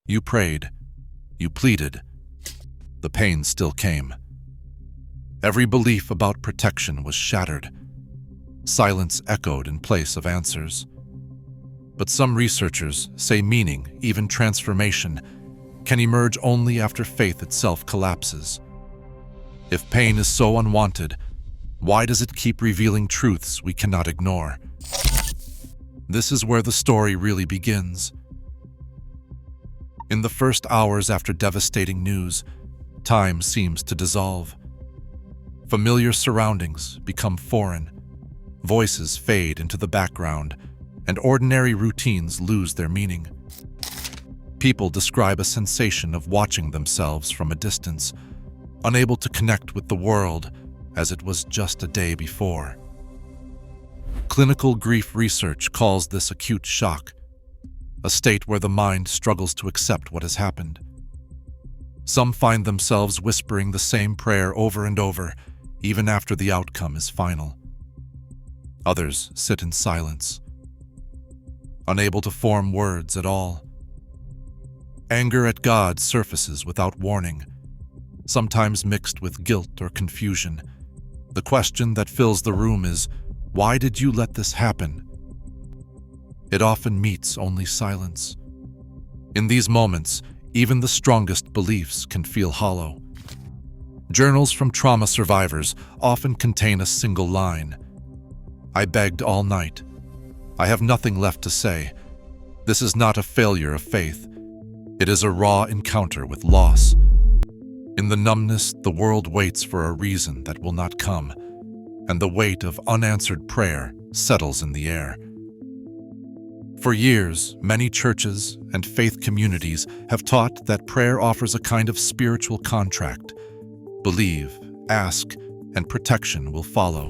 You prayed. You pleaded. The pain still came. Every belief about protection was shattered. Silence echoed in place of answers. But some researchers say meaning, even transformation, can emerge only after faith itself collapses. If pain is so unwanted, why does it keep revealing truths we cannot ignore? This is where the story really begins. In the first hours after devastating news, time seems to dissolve. Familiar surroundings become foreign. Voices fade into the background, and ordinary routines lose their meaning. People describe a sensation of watching themselves from a distance, unable to connect with the world as it was just a day before. Clinical grief research calls this acute shock, a state where the mind struggles to accept what has happened. Some find themselves whispering the same prayer over and over, even after the outcome is final. Others sit in silence, unable to form words at all. Anger at God surfaces without warning, sometimes mixed with guilt or confusion. The question that fills the room is, why did you let this happen? It often meets only silence. In these moments, even the strongest beliefs can feel hollow. Journals from trauma survivors often contain a single line. I begged all night. I have nothing left to say. This is not a failure of faith. It is a raw encounter with loss. In the numbness, the world waits for a reason that will not come, and the weight of unanswered prayer settles in the air. For years, many churches and faith communities have taught that prayer offers a kind of spiritual contract. Believe, ask, and protection will follow.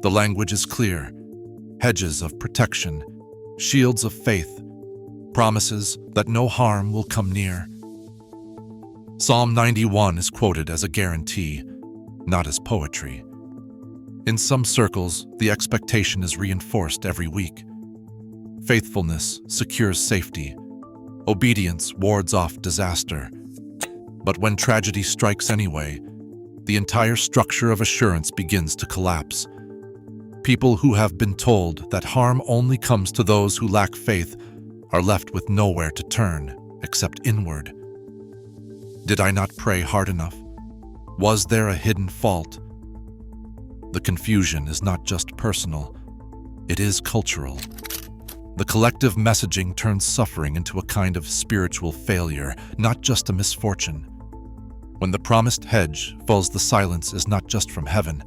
The language is clear: hedges of protection, shields of faith, promises that no harm will come near. Psalm 91 is quoted as a guarantee, not as poetry. In some circles, the expectation is reinforced every week. Faithfulness secures safety. Obedience wards off disaster. But when tragedy strikes anyway, the entire structure of assurance begins to collapse. People who have been told that harm only comes to those who lack faith are left with nowhere to turn except inward. Did I not pray hard enough? Was there a hidden fault? The confusion is not just personal, it is cultural. The collective messaging turns suffering into a kind of spiritual failure, not just a misfortune. When the promised hedge falls, the silence is not just from heaven,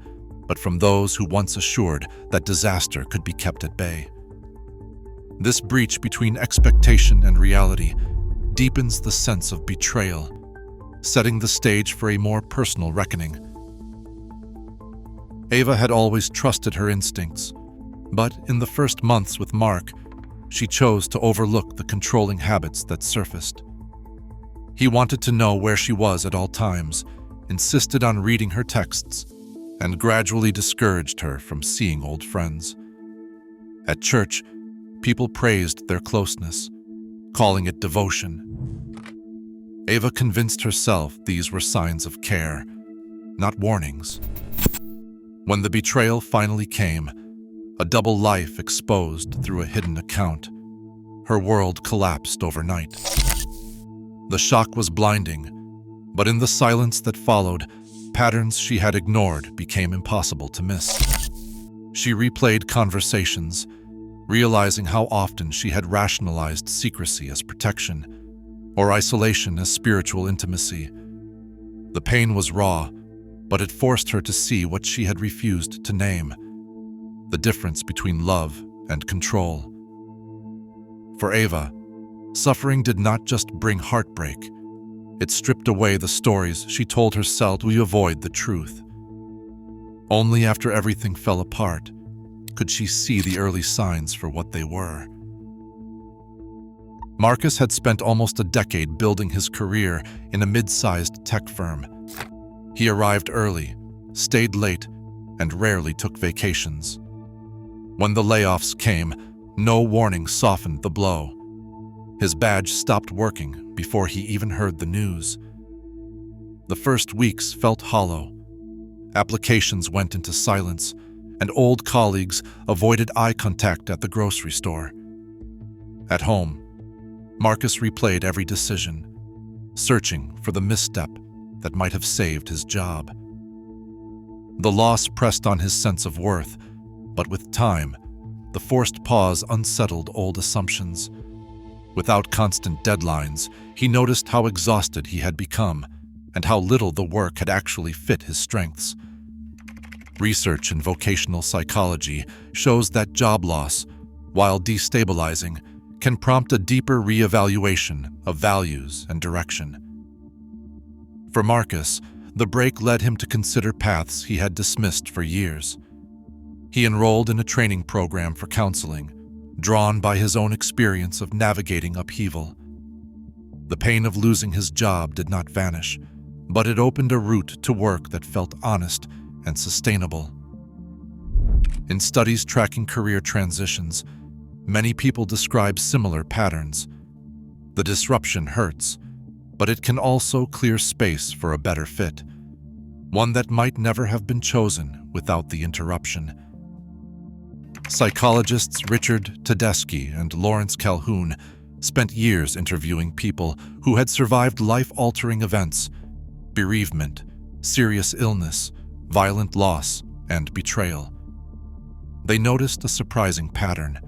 but from those who once assured that disaster could be kept at bay. This breach between expectation and reality deepens the sense of betrayal, setting the stage for a more personal reckoning. Ava had always trusted her instincts, but in the first months with Mark, she chose to overlook the controlling habits that surfaced. He wanted to know where she was at all times, insisted on reading her texts, and gradually discouraged her from seeing old friends. At church, people praised their closeness, calling it devotion. Ava convinced herself these were signs of care, not warnings. When the betrayal finally came, a double life exposed through a hidden account, her world collapsed overnight. The shock was blinding, but in the silence that followed, patterns she had ignored became impossible to miss. She replayed conversations, realizing how often she had rationalized secrecy as protection, or isolation as spiritual intimacy. The pain was raw, but it forced her to see what she had refused to name: the difference between love and control. For Ava, suffering did not just bring heartbreak, it stripped away the stories she told herself to avoid the truth. Only after everything fell apart could she see the early signs for what they were. Marcus had spent almost a decade building his career in a mid-sized tech firm. He arrived early, stayed late, and rarely took vacations. When the layoffs came, no warning softened the blow. His badge stopped working before he even heard the news. The first weeks felt hollow. Applications went into silence, and old colleagues avoided eye contact at the grocery store. At home, Marcus replayed every decision, searching for the misstep that might have saved his job. The loss pressed on his sense of worth, but with time, the forced pause unsettled old assumptions. Without constant deadlines, he noticed how exhausted he had become and how little the work had actually fit his strengths. Research in vocational psychology shows that job loss, while destabilizing, can prompt a deeper reevaluation of values and direction. For Marcus, the break led him to consider paths he had dismissed for years. He enrolled in a training program for counseling, drawn by his own experience of navigating upheaval. The pain of losing his job did not vanish, but it opened a route to work that felt honest and sustainable. In studies tracking career transitions, many people describe similar patterns. The disruption hurts, but it can also clear space for a better fit, one that might never have been chosen without the interruption. Psychologists Richard Tedeschi and Lawrence Calhoun spent years interviewing people who had survived life-altering events, bereavement, serious illness, violent loss, and betrayal. They noticed a surprising pattern.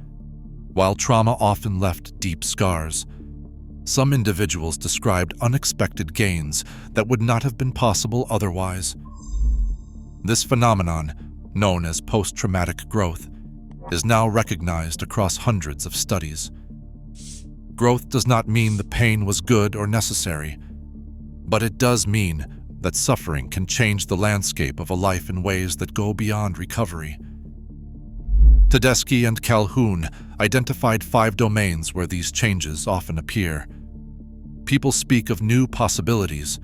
While trauma often left deep scars, some individuals described unexpected gains that would not have been possible otherwise. This phenomenon, known as post-traumatic growth, is now recognized across hundreds of studies. Growth does not mean the pain was good or necessary, but it does mean that suffering can change the landscape of a life in ways that go beyond recovery. Tedeschi and Calhoun identified 5 domains where these changes often appear. People speak of new possibilities,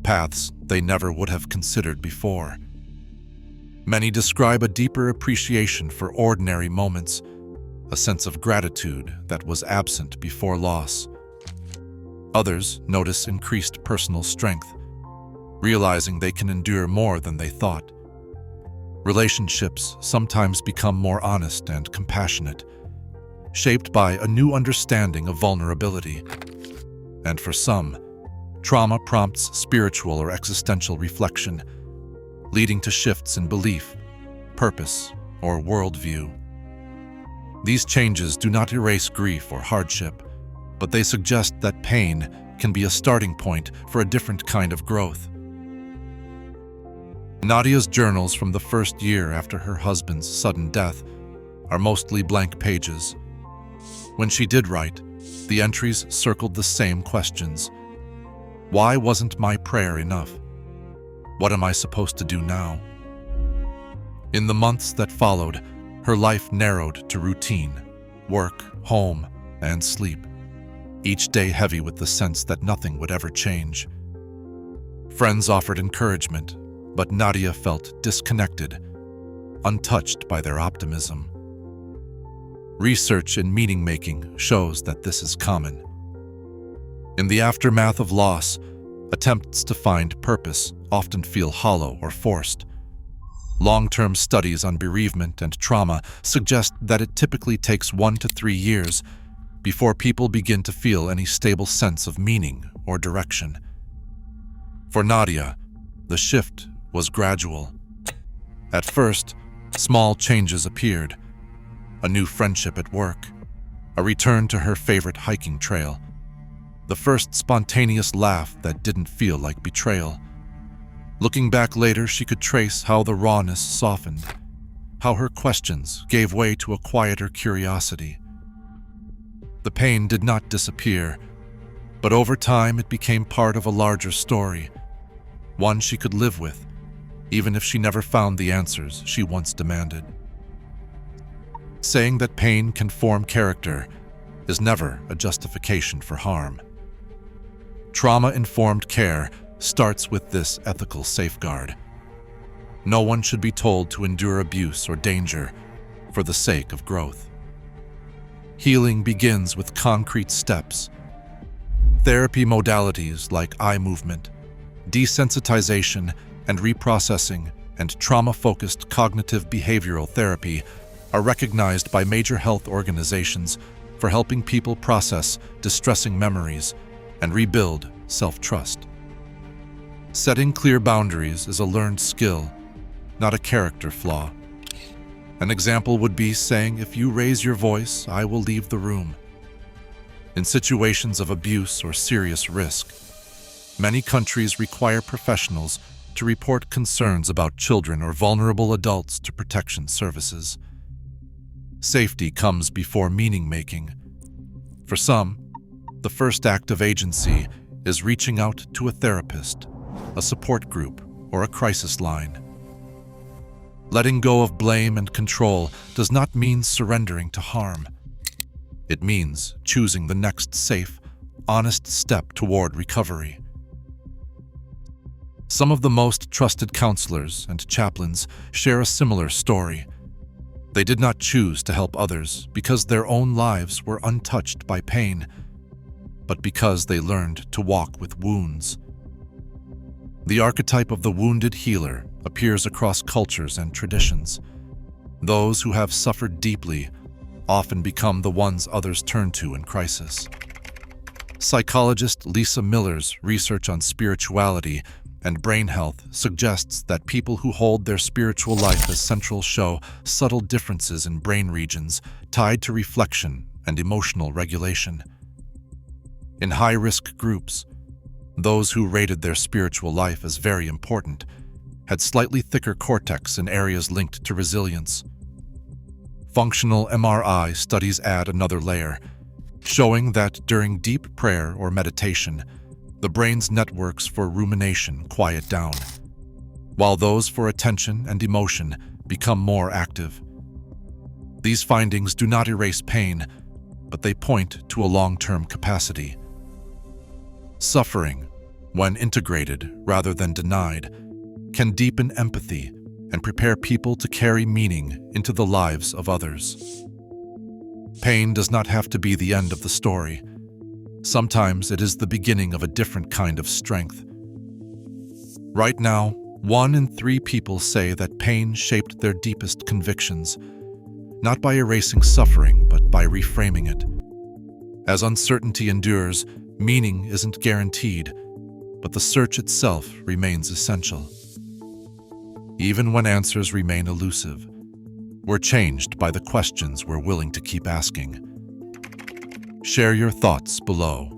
paths they never would have considered before. Many describe a deeper appreciation for ordinary moments, a sense of gratitude that was absent before loss. Others notice increased personal strength, realizing they can endure more than they thought. Relationships sometimes become more honest and compassionate, shaped by a new understanding of vulnerability. And for some, trauma prompts spiritual or existential reflection, leading to shifts in belief, purpose, or worldview. These changes do not erase grief or hardship, but they suggest that pain can be a starting point for a different kind of growth. Nadia's journals from the first year after her husband's sudden death are mostly blank pages. When she did write, the entries circled the same questions. Why wasn't my prayer enough? What am I supposed to do now? In the months that followed, her life narrowed to routine, work, home, and sleep, each day heavy with the sense that nothing would ever change. Friends offered encouragement, but Nadia felt disconnected, untouched by their optimism. Research in meaning-making shows that this is common. In the aftermath of loss, attempts to find purpose often feel hollow or forced. Long-term studies on bereavement and trauma suggest that it typically takes 1 to 3 years before people begin to feel any stable sense of meaning or direction. For Nadia, the shift was gradual. At first, small changes appeared: a new friendship at work, a return to her favorite hiking trail, the first spontaneous laugh that didn't feel like betrayal. Looking back later, she could trace how the rawness softened, how her questions gave way to a quieter curiosity. The pain did not disappear, but over time it became part of a larger story, one she could live with, even if she never found the answers she once demanded. Saying that pain can form character is never a justification for harm. Trauma-informed care starts with this ethical safeguard. No one should be told to endure abuse or danger for the sake of growth. Healing begins with concrete steps. Therapy modalities like eye movement, desensitization and reprocessing, and trauma-focused cognitive behavioral therapy are recognized by major health organizations for helping people process distressing memories and rebuild self-trust. Setting clear boundaries is a learned skill, not a character flaw. An example would be saying, "If you raise your voice, I will leave the room." In situations of abuse or serious risk, many countries require professionals to report concerns about children or vulnerable adults to protection services. Safety comes before meaning-making. For some, the first act of agency is reaching out to a therapist, a support group, or a crisis line. Letting go of blame and control does not mean surrendering to harm. It means choosing the next safe, honest step toward recovery. Some of the most trusted counselors and chaplains share a similar story. They did not choose to help others because their own lives were untouched by pain, but because they learned to walk with wounds. The archetype of the wounded healer appears across cultures and traditions. Those who have suffered deeply often become the ones others turn to in crisis. Psychologist Lisa Miller's research on spirituality and brain health suggests that people who hold their spiritual life as central show subtle differences in brain regions tied to reflection and emotional regulation. In high-risk groups, those who rated their spiritual life as very important had slightly thicker cortex in areas linked to resilience. Functional MRI studies add another layer, showing that during deep prayer or meditation, the brain's networks for rumination quiet down, while those for attention and emotion become more active. These findings do not erase pain, but they point to a long-term capacity. Suffering, when integrated rather than denied, can deepen empathy and prepare people to carry meaning into the lives of others. Pain does not have to be the end of the story. Sometimes it is the beginning of a different kind of strength. Right now, 1 in 3 people say that pain shaped their deepest convictions, not by erasing suffering, but by reframing it. As uncertainty endures, meaning isn't guaranteed, but the search itself remains essential. Even when answers remain elusive, we're changed by the questions we're willing to keep asking. Share your thoughts below.